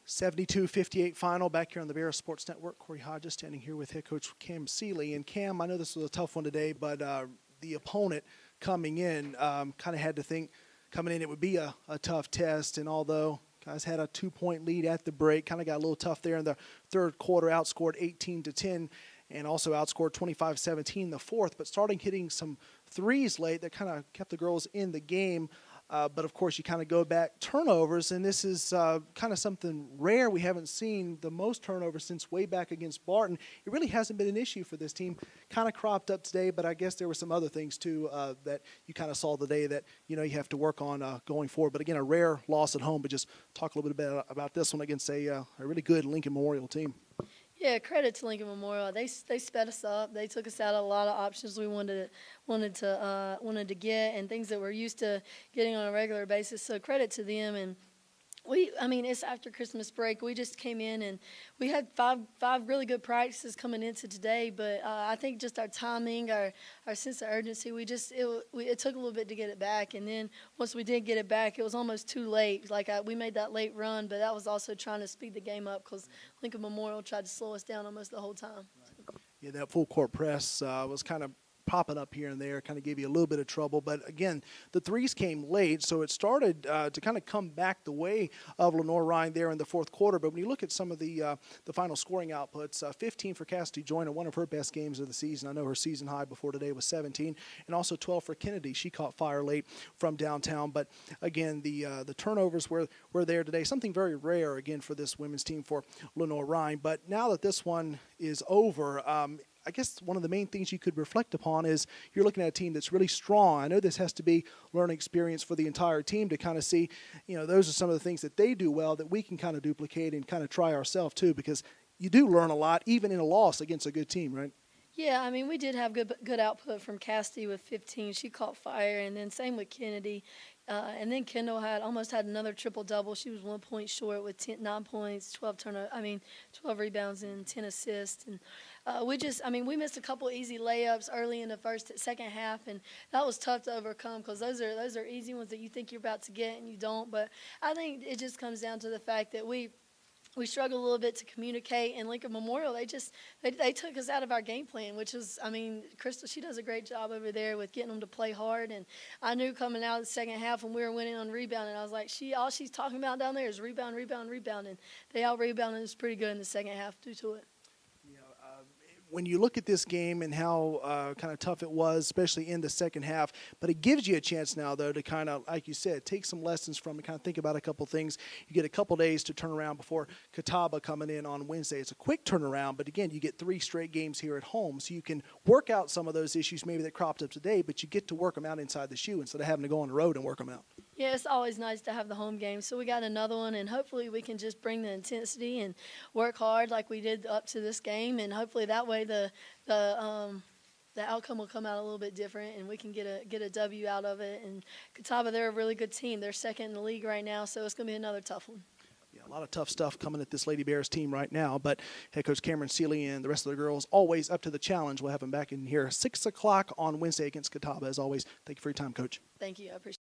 72-58 final back here on the Bears Sports Network. Corey Hodges standing here with head coach Cam Sealey. And Cam, I know this was a tough one today, but the opponent coming in kind of had to think coming in it would be a tough test. And although guys had a 2-point lead at the break, kind of got a little tough there in the third quarter, outscored 18-10 and also outscored 25-17 in the fourth, but starting hitting some threes late that kind of kept the girls in the game. But, of course, you kind of go back turnovers, and this is kind of something rare. We haven't seen the most turnovers since way back against Barton. It really hasn't been an issue for this team. Kind of cropped up today, but I guess there were some other things, too, that you kind of saw today that, you have to work on going forward. But, again, a rare loss at home, but just talk a little bit about this one against a really good Lincoln Memorial team. Yeah, credit to Lincoln Memorial. They sped us up. They took us out of a lot of options we wanted to get and things that we're used to getting on a regular basis. So credit to them. And it's after Christmas break. We just came in and we had five really good practices coming into today. But I think just our timing, our sense of urgency, it took a little bit to get it back. And then once we did get it back, it was almost too late. We made that late run, but that was also trying to speed the game up because Lincoln Memorial tried to slow us down almost the whole time. Yeah, that full court press was kind of popping up here and there, kind of gave you a little bit of trouble. But, again, the threes came late, so it started to kind of come back the way of Lenoir-Rhyne there in the fourth quarter. But when you look at some of the final scoring outputs, 15 for Cassidy Joyner, one of her best games of the season. I know her season high before today was 17, and also 12 for Kennedy. She caught fire late from downtown. But, again, the turnovers were there today, something very rare, again, for this women's team for Lenoir-Rhyne. But now that this one is over, I guess one of the main things you could reflect upon is you're looking at a team that's really strong. I know this has to be learning experience for the entire team to kind of see, those are some of the things that they do well that we can kind of duplicate and kind of try ourselves too, because you do learn a lot even in a loss against a good team, right? Yeah, we did have good output from Cassidy with 15. She caught fire, and then same with Kennedy. And then Kendall almost had another triple-double. She was 1 point short with 9 points, 12 rebounds and 10 assists. And we missed a couple easy layups early in the second half, and that was tough to overcome because those are easy ones that you think you're about to get and you don't. But I think it just comes down to the fact that we struggled a little bit to communicate, and Lincoln Memorial, they took us out of our game plan, which is, Crystal, she does a great job over there with getting them to play hard. And I knew coming out of the second half when we were winning on rebounding, I was like, all she's talking about down there is rebound, rebound, rebound. And they out-rebounded us pretty good in the second half due to it. When you look at this game and how kind of tough it was, especially in the second half, but it gives you a chance now, though, to kind of, like you said, take some lessons from it, kind of think about a couple things. You get a couple days to turn around before Catawba coming in on Wednesday. It's a quick turnaround, but, again, you get 3 straight games here at home, so you can work out some of those issues maybe that cropped up today, but you get to work them out inside the shoe instead of having to go on the road and work them out. Yeah, it's always nice to have the home game. So we got another one, and hopefully we can just bring the intensity and work hard like we did up to this game, and hopefully that way the outcome will come out a little bit different, and we can get a W out of it. And Catawba, they're a really good team. They're second in the league right now, so it's going to be another tough one. Yeah, a lot of tough stuff coming at this Lady Bears team right now, but head coach Cameron Sealey and the rest of the girls always up to the challenge. We'll have them back in here 6 o'clock on Wednesday against Catawba. As always, thank you for your time, Coach. Thank you. I appreciate it.